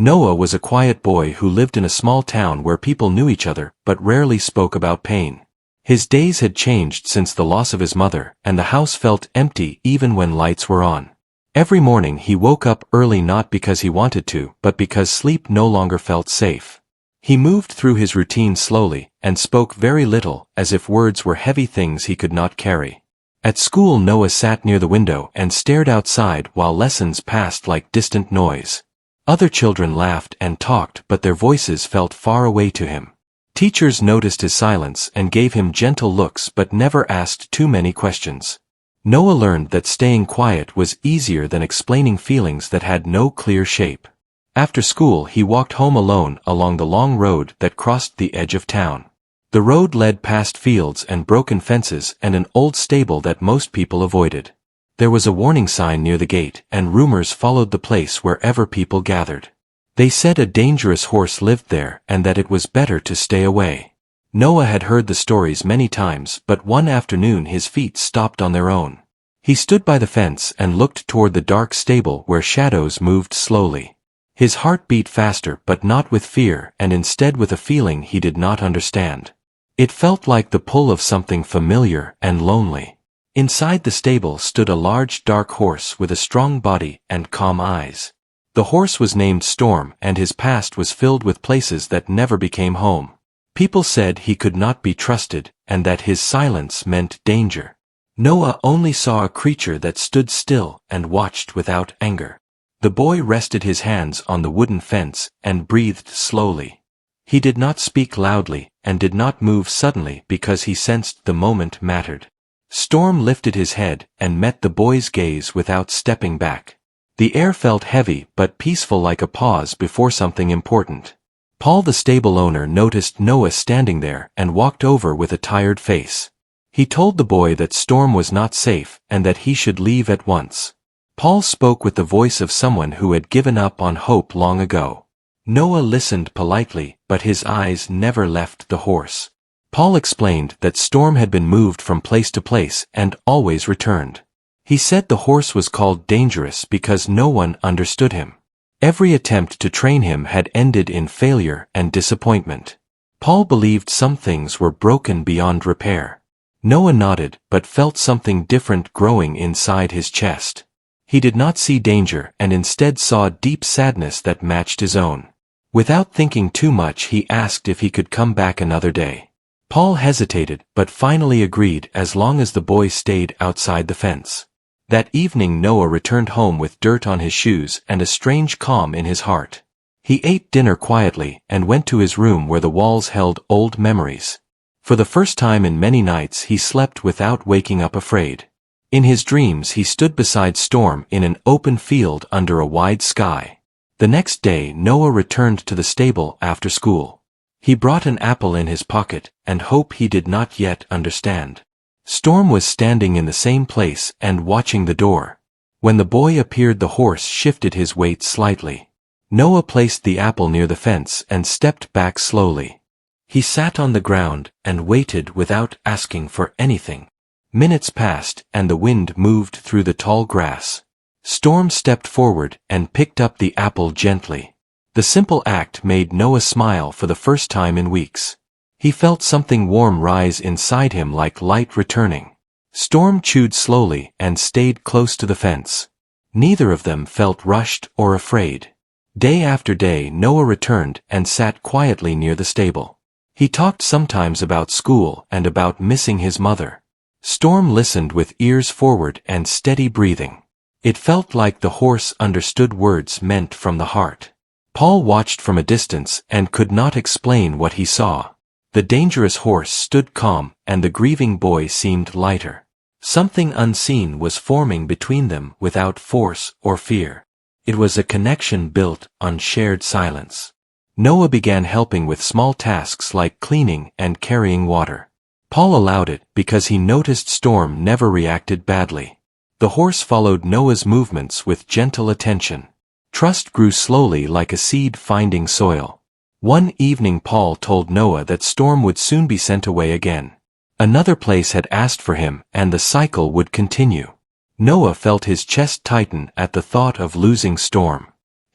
Noah was a quiet boy who lived in a small town where people knew each other but rarely spoke about pain. His days had changed since the loss of his mother, and the house felt empty even when lights were on. Every morning he woke up early not because he wanted to, but because sleep no longer felt safe. He moved through his routine slowly, and spoke very little, as if words were heavy things he could not carry. At school Noah sat near the window and stared outside while lessons passed like distant noise. Other children laughed and talked, but their voices felt far away to him. Teachers noticed his silence and gave him gentle looks but never asked too many questions. Noah learned that staying quiet was easier than explaining feelings that had no clear shape. After school he walked home alone along the long road that crossed the edge of town. The road led past fields and broken fences and an old stable that most people avoided. There was a warning sign near the gate, and rumors followed the place wherever people gathered. They said a dangerous horse lived there and that it was better to stay away. Noah had heard the stories many times, but one afternoon his feet stopped on their own. He stood by the fence and looked toward the dark stable where shadows moved slowly. His heart beat faster, but not with fear, and instead with a feeling he did not understand. It felt like the pull of something familiar and lonely. Inside the stable stood a large dark horse with a strong body and calm eyes. The horse was named Storm, and his past was filled with places that never became home. People said he could not be trusted, and that his silence meant danger. Noah only saw a creature that stood still and watched without anger. The boy rested his hands on the wooden fence and breathed slowly. He did not speak loudly and did not move suddenly because he sensed the moment mattered. Storm lifted his head and met the boy's gaze without stepping back. The air felt heavy but peaceful, like a pause before something important. Paul, the stable owner, noticed Noah standing there and walked over with a tired face. He told the boy that Storm was not safe and that he should leave at once. Paul spoke with the voice of someone who had given up on hope long ago. Noah listened politely, but his eyes never left the horse. Paul explained that Storm had been moved from place to place and always returned. He said the horse was called dangerous because no one understood him. Every attempt to train him had ended in failure and disappointment. Paul believed some things were broken beyond repair. Noah nodded, but felt something different growing inside his chest. He did not see danger and instead saw deep sadness that matched his own. Without thinking too much, he asked if he could come back another day. Paul hesitated, but finally agreed as long as the boy stayed outside the fence. That evening Noah returned home with dirt on his shoes and a strange calm in his heart. He ate dinner quietly and went to his room where the walls held old memories. For the first time in many nights he slept without waking up afraid. In his dreams he stood beside Storm in an open field under a wide sky. The next day Noah returned to the stable after school. He brought an apple in his pocket and hope he did not yet understand. Storm was standing in the same place and watching the door. When the boy appeared, the horse shifted his weight slightly. Noah placed the apple near the fence and stepped back slowly. He sat on the ground and waited without asking for anything. Minutes passed and the wind moved through the tall grass. Storm stepped forward and picked up the apple gently. The simple act made Noah smile for the first time in weeks. He felt something warm rise inside him, like light returning. Storm chewed slowly and stayed close to the fence. Neither of them felt rushed or afraid. Day after day Noah returned and sat quietly near the stable. He talked sometimes about school and about missing his mother. Storm listened with ears forward and steady breathing. It felt like the horse understood words meant from the heart. Paul watched from a distance and could not explain what he saw. The dangerous horse stood calm, and the grieving boy seemed lighter. Something unseen was forming between them without force or fear. It was a connection built on shared silence. Noah began helping with small tasks like cleaning and carrying water. Paul allowed it because he noticed Storm never reacted badly. The horse followed Noah's movements with gentle attention. Trust grew slowly, like a seed finding soil. One evening Paul told Noah that Storm would soon be sent away again. Another place had asked for him, and the cycle would continue. Noah felt his chest tighten at the thought of losing Storm.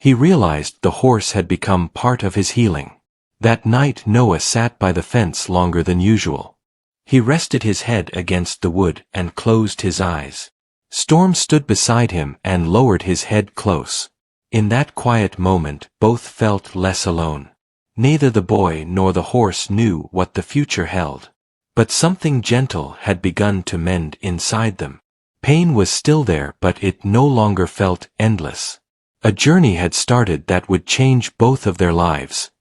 He realized the horse had become part of his healing. That night Noah sat by the fence longer than usual. He rested his head against the wood and closed his eyes. Storm stood beside him and lowered his head close. In that quiet moment, both felt less alone. Neither the boy nor the horse knew what the future held. But something gentle had begun to mend inside them. Pain was still there, but it no longer felt endless. A journey had started that would change both of their lives.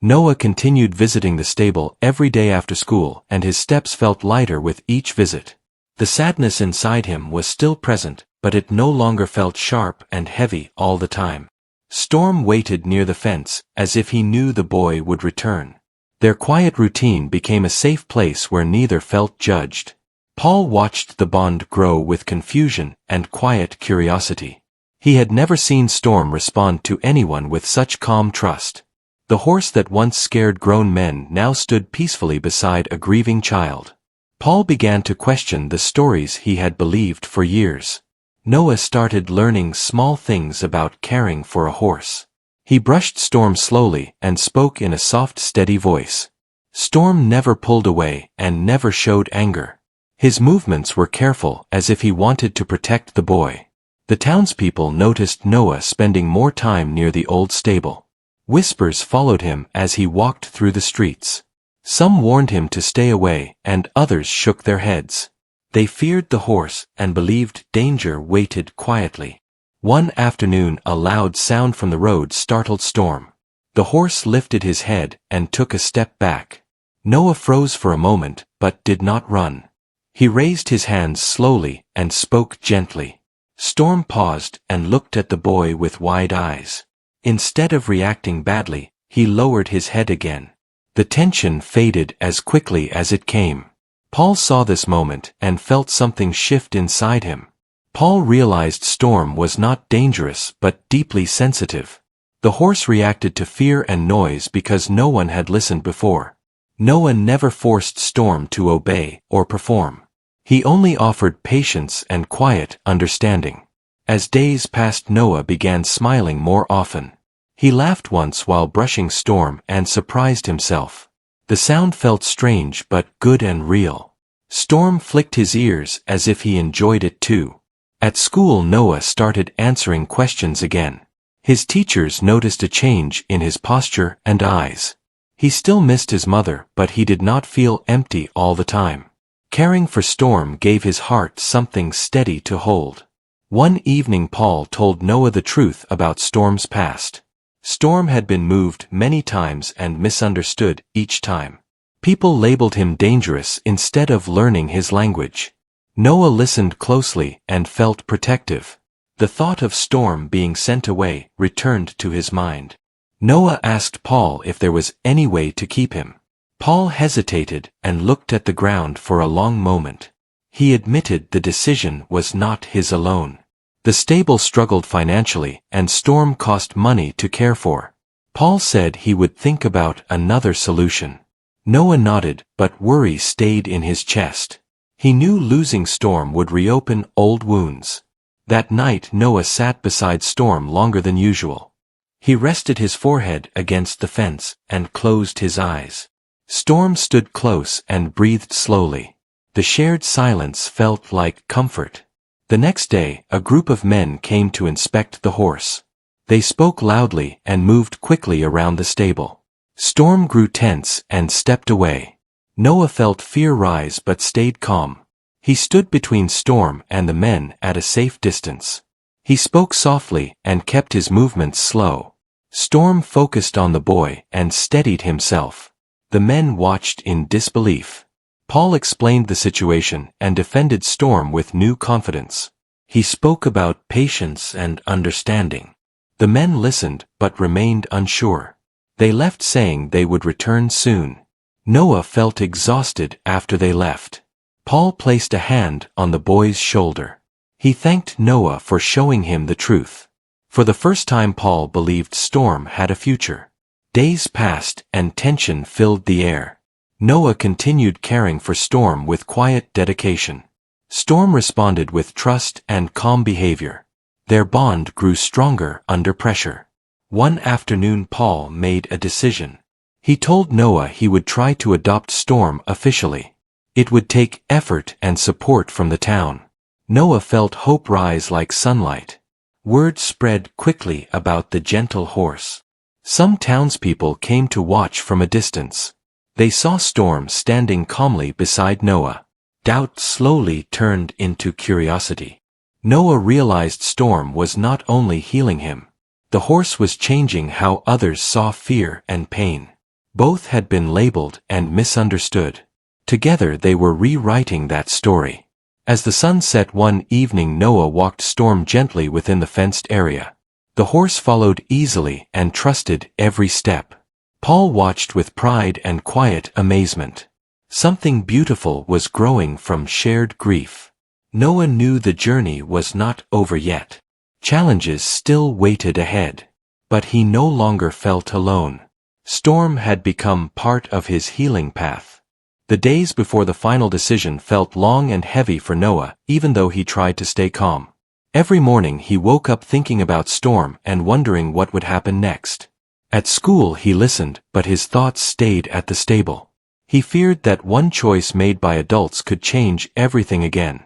Noah continued visiting the stable every day after school, and his steps felt lighter with each visit. The sadness inside him was still present, but it no longer felt sharp and heavy all the time. Storm waited near the fence, as if he knew the boy would return. Their quiet routine became a safe place where neither felt judged. Paul watched the bond grow with confusion and quiet curiosity. He had never seen Storm respond to anyone with such calm trust. The horse that once scared grown men now stood peacefully beside a grieving child. Paul began to question the stories he had believed for years. Noah started learning small things about caring for a horse. He brushed Storm slowly and spoke in a soft, steady voice. Storm never pulled away and never showed anger. His movements were careful, as if he wanted to protect the boy. The townspeople noticed Noah spending more time near the old stable. Whispers followed him as he walked through the streets. Some warned him to stay away, and others shook their heads. They feared the horse and believed danger waited quietly. One afternoon a loud sound from the road startled Storm. The horse lifted his head and took a step back. Noah froze for a moment, but did not run. He raised his hands slowly and spoke gently. Storm paused and looked at the boy with wide eyes. Instead of reacting badly, he lowered his head again. The tension faded as quickly as it came. Paul saw this moment and felt something shift inside him. Paul realized Storm was not dangerous but deeply sensitive. The horse reacted to fear and noise because no one had listened before. Noah never forced Storm to obey or perform. He only offered patience and quiet understanding. As days passed, Noah began smiling more often. He laughed once while brushing Storm and surprised himself. The sound felt strange but good and real. Storm flicked his ears as if he enjoyed it too. At school, Noah started answering questions again. His teachers noticed a change in his posture and eyes. He still missed his mother, but he did not feel empty all the time. Caring for Storm gave his heart something steady to hold. One evening Paul told Noah the truth about Storm's past. Storm had been moved many times and misunderstood each time. People labeled him dangerous instead of learning his language. Noah listened closely and felt protective. The thought of Storm being sent away returned to his mind. Noah asked Paul if there was any way to keep him. Paul hesitated and looked at the ground for a long moment. He admitted the decision was not his alone. The stable struggled financially, and Storm cost money to care for. Paul said he would think about another solution. Noah nodded, but worry stayed in his chest. He knew losing Storm would reopen old wounds. That night Noah sat beside Storm longer than usual. He rested his forehead against the fence and closed his eyes. Storm stood close and breathed slowly. The shared silence felt like comfort. The next day, a group of men came to inspect the horse. They spoke loudly and moved quickly around the stable. Storm grew tense and stepped away. Noah felt fear rise but stayed calm. He stood between Storm and the men at a safe distance. He spoke softly and kept his movements slow. Storm focused on the boy and steadied himself. The men watched in disbelief. Paul explained the situation and defended Storm with new confidence. He spoke about patience and understanding. The men listened but remained unsure. They left saying they would return soon. Noah felt exhausted after they left. Paul placed a hand on the boy's shoulder. He thanked Noah for showing him the truth. For the first time Paul believed Storm had a future. Days passed and tension filled the air. Noah continued caring for Storm with quiet dedication. Storm responded with trust and calm behavior. Their bond grew stronger under pressure. One afternoon Paul made a decision. He told Noah he would try to adopt Storm officially. It would take effort and support from the town. Noah felt hope rise like sunlight. Word spread quickly about the gentle horse. Some townspeople came to watch from a distance. They saw Storm standing calmly beside Noah. Doubt slowly turned into curiosity. Noah realized Storm was not only healing him. The horse was changing how others saw fear and pain. Both had been labeled and misunderstood. Together they were rewriting that story. As the sun set one evening, Noah walked Storm gently within the fenced area. The horse followed easily and trusted every step. Paul watched with pride and quiet amazement. Something beautiful was growing from shared grief. Noah knew the journey was not over yet. Challenges still waited ahead. But he no longer felt alone. Storm had become part of his healing path. The days before the final decision felt long and heavy for Noah, even though he tried to stay calm. Every morning he woke up thinking about Storm and wondering what would happen next. At school he listened, but his thoughts stayed at the stable. He feared that one choice made by adults could change everything again.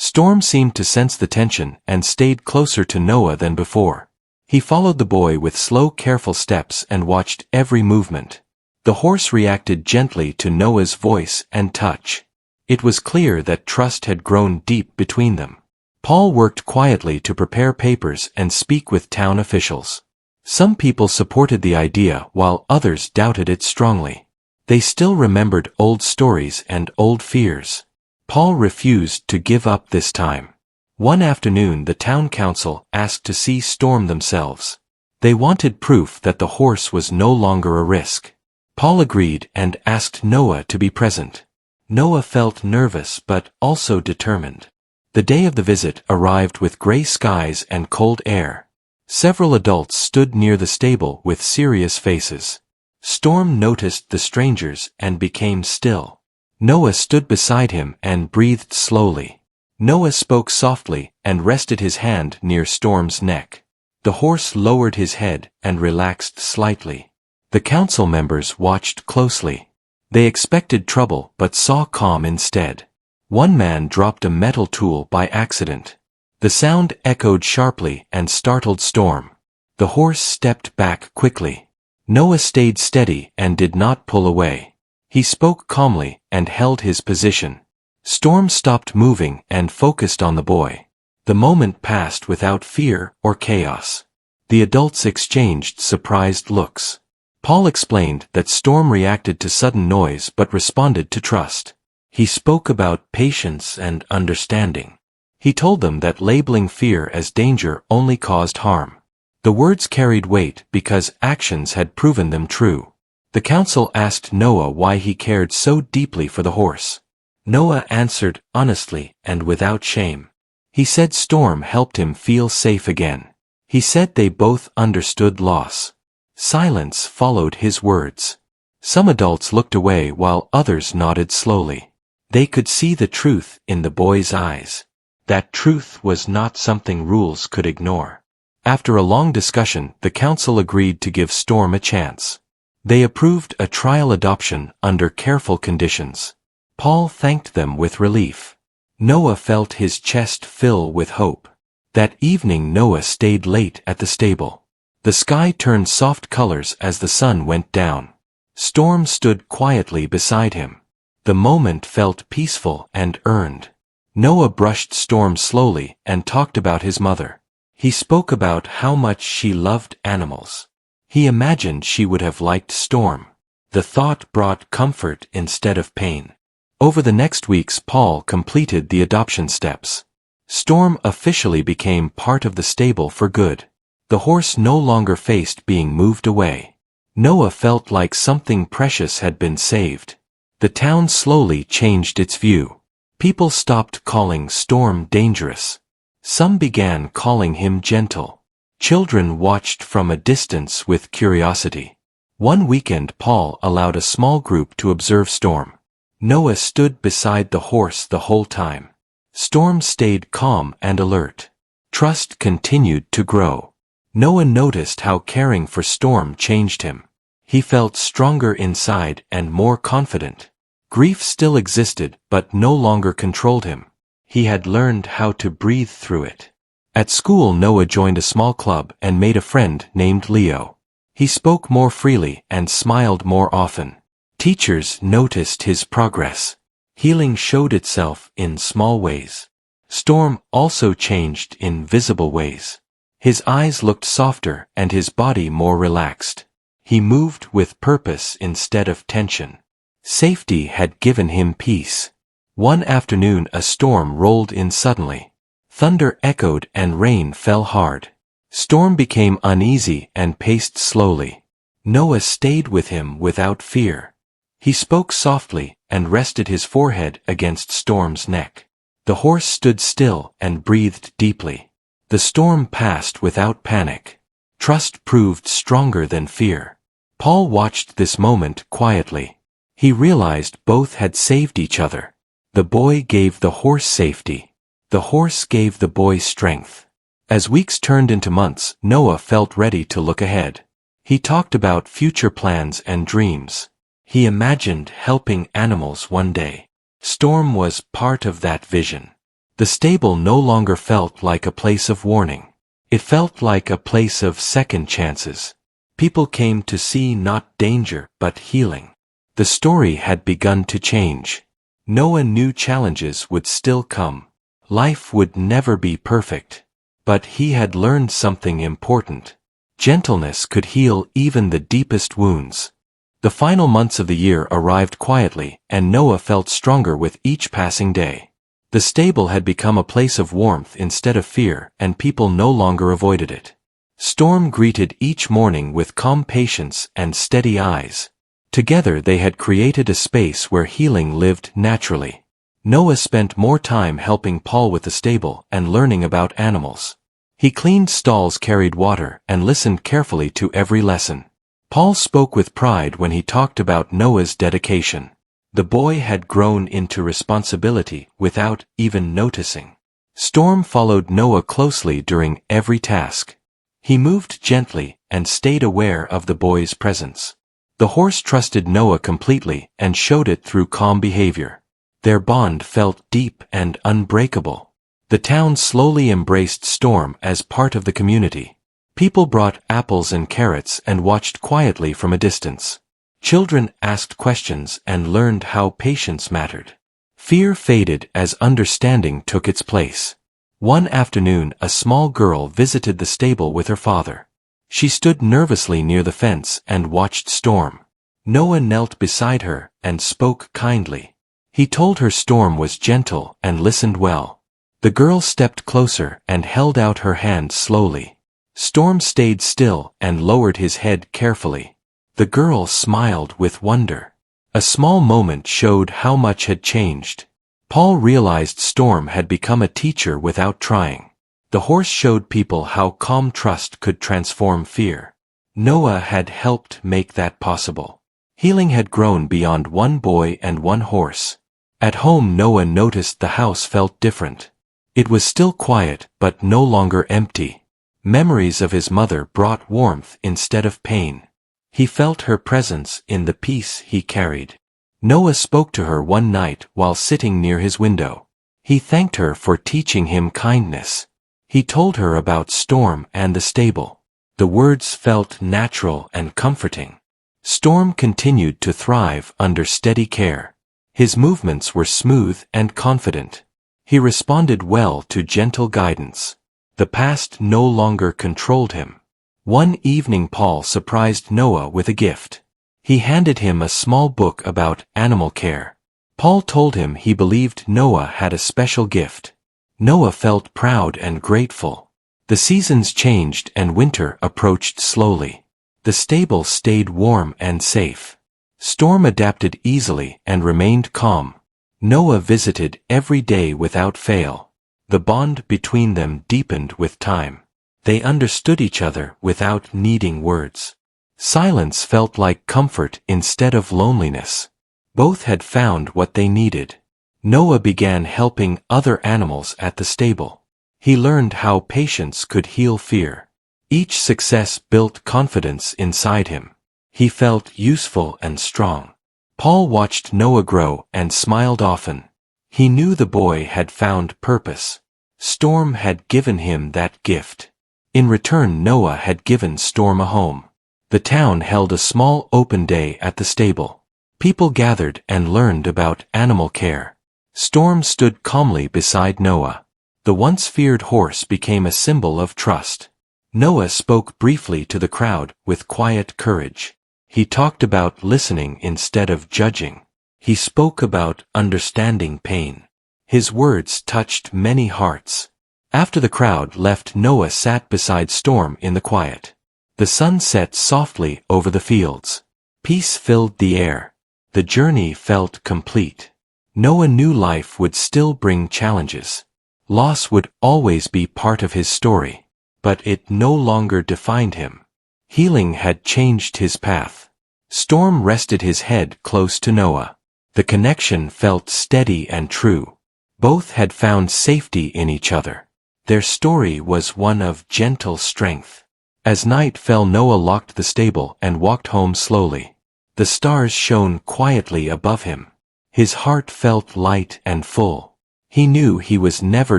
Storm seemed to sense the tension and stayed closer to Noah than before. He followed the boy with slow, careful steps and watched every movement. The horse reacted gently to Noah's voice and touch. It was clear that trust had grown deep between them. Paul worked quietly to prepare papers and speak with town officials. Some people supported the idea while others doubted it strongly. They still remembered old stories and old fears. Paul refused to give up this time. One afternoon the town council asked to see Storm themselves. They wanted proof that the horse was no longer a risk. Paul agreed and asked Noah to be present. Noah felt nervous but also determined. The day of the visit arrived with gray skies and cold air. Several adults stood near the stable with serious faces. Storm noticed the strangers and became still. Noah stood beside him and breathed slowly. Noah spoke softly and rested his hand near Storm's neck. The horse lowered his head and relaxed slightly. The council members watched closely. They expected trouble but saw calm instead. One man dropped a metal tool by accident. The sound echoed sharply and startled Storm. The horse stepped back quickly. Noah stayed steady and did not pull away. He spoke calmly and held his position. Storm stopped moving and focused on the boy. The moment passed without fear or chaos. The adults exchanged surprised looks. Paul explained that Storm reacted to sudden noise but responded to trust. He spoke about patience and understanding. He told them that labeling fear as danger only caused harm. The words carried weight because actions had proven them true. The council asked Noah why he cared so deeply for the horse. Noah answered honestly and without shame. He said Storm helped him feel safe again. He said they both understood loss. Silence followed his words. Some adults looked away while others nodded slowly. They could see the truth in the boy's eyes. That truth was not something rules could ignore. After a long discussion, the council agreed to give Storm a chance. They approved a trial adoption under careful conditions. Paul thanked them with relief. Noah felt his chest fill with hope. That evening Noah stayed late at the stable. The sky turned soft colors as the sun went down. Storm stood quietly beside him. The moment felt peaceful and earned. Noah brushed Storm slowly and talked about his mother. He spoke about how much she loved animals. He imagined she would have liked Storm. The thought brought comfort instead of pain. Over the next weeks Paul completed the adoption steps. Storm officially became part of the stable for good. The horse no longer faced being moved away. Noah felt like something precious had been saved. The town slowly changed its view. People stopped calling Storm dangerous. Some began calling him gentle. Children watched from a distance with curiosity. One weekend Paul allowed a small group to observe Storm. Noah stood beside the horse the whole time. Storm stayed calm and alert. Trust continued to grow. Noah noticed how caring for Storm changed him. He felt stronger inside and more confident. Grief still existed but no longer controlled him. He had learned how to breathe through it. At school, Noah joined a small club and made a friend named Leo. He spoke more freely and smiled more often. Teachers noticed his progress. Healing showed itself in small ways. Storm also changed in visible ways. His eyes looked softer and his body more relaxed. He moved with purpose instead of tension. Safety had given him peace. One afternoon a storm rolled in suddenly. Thunder echoed and rain fell hard. Storm became uneasy and paced slowly. Noah stayed with him without fear. He spoke softly and rested his forehead against Storm's neck. The horse stood still and breathed deeply. The storm passed without panic. Trust proved stronger than fear. Paul watched this moment quietly. He realized both had saved each other. The boy gave the horse safety. The horse gave the boy strength. As weeks turned into months, Noah felt ready to look ahead. He talked about future plans and dreams. He imagined helping animals one day. Storm was part of that vision. The stable no longer felt like a place of warning. It felt like a place of second chances. People came to see not danger but healing. The story had begun to change. Noah knew challenges would still come. Life would never be perfect. But he had learned something important. Gentleness could heal even the deepest wounds. The final months of the year arrived quietly, and Noah felt stronger with each passing day. The stable had become a place of warmth instead of fear, and people no longer avoided it. Storm greeted each morning with calm patience and steady eyes. Together they had created a space where healing lived naturally. Noah spent more time helping Paul with the stable and learning about animals. He cleaned stalls, carried water, and listened carefully to every lesson. Paul spoke with pride when he talked about Noah's dedication. The boy had grown into responsibility without even noticing. Storm followed Noah closely during every task. He moved gently and stayed aware of the boy's presence. The horse trusted Noah completely and showed it through calm behavior. Their bond felt deep and unbreakable. The town slowly embraced Storm as part of the community. People brought apples and carrots and watched quietly from a distance. Children asked questions and learned how patience mattered. Fear faded as understanding took its place. One afternoon a small girl visited the stable with her father. She stood nervously near the fence and watched Storm. Noah knelt beside her and spoke kindly. He told her Storm was gentle and listened well. The girl stepped closer and held out her hand slowly. Storm stayed still and lowered his head carefully. The girl smiled with wonder. A small moment showed how much had changed. Paul realized Storm had become a teacher without trying. The horse showed people how calm trust could transform fear. Noah had helped make that possible. Healing had grown beyond one boy and one horse. At home, Noah noticed the house felt different. It was still quiet but no longer empty. Memories of his mother brought warmth instead of pain. He felt her presence in the peace he carried. Noah spoke to her one night while sitting near his window. He thanked her for teaching him kindness. He told her about Storm and the stable. The words felt natural and comforting. Storm continued to thrive under steady care. His movements were smooth and confident. He responded well to gentle guidance. The past no longer controlled him. One evening Paul surprised Noah with a gift. He handed him a small book about animal care. Paul told him he believed Noah had a special gift. Noah felt proud and grateful. The seasons changed and winter approached slowly. The stable stayed warm and safe. Storm adapted easily and remained calm. Noah visited every day without fail. The bond between them deepened with time. They understood each other without needing words. Silence felt like comfort instead of loneliness. Both had found what they needed. Noah began helping other animals at the stable. He learned how patience could heal fear. Each success built confidence inside him. He felt useful and strong. Paul watched Noah grow and smiled often. He knew the boy had found purpose. Storm had given him that gift. In return, Noah had given Storm a home. The town held a small open day at the stable. People gathered and learned about animal care. Storm stood calmly beside Noah. The once feared horse became a symbol of trust. Noah spoke briefly to the crowd with quiet courage. He talked about listening instead of judging. He spoke about understanding pain. His words touched many hearts. After the crowd left, Noah sat beside Storm in the quiet. The sun set softly over the fields. Peace filled the air. The journey felt complete. Noah knew life would still bring challenges. Loss would always be part of his story. But it no longer defined him. Healing had changed his path. Storm rested his head close to Noah. The connection felt steady and true. Both had found safety in each other. Their story was one of gentle strength. As night fell, Noah locked the stable and walked home slowly. The stars shone quietly above him. His heart felt light and full. He knew he was never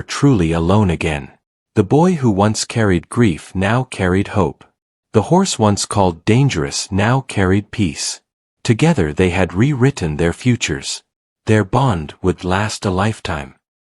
truly alone again. The boy who once carried grief now carried hope. The horse once called dangerous now carried peace. Together they had rewritten their futures. Their bond would last a lifetime.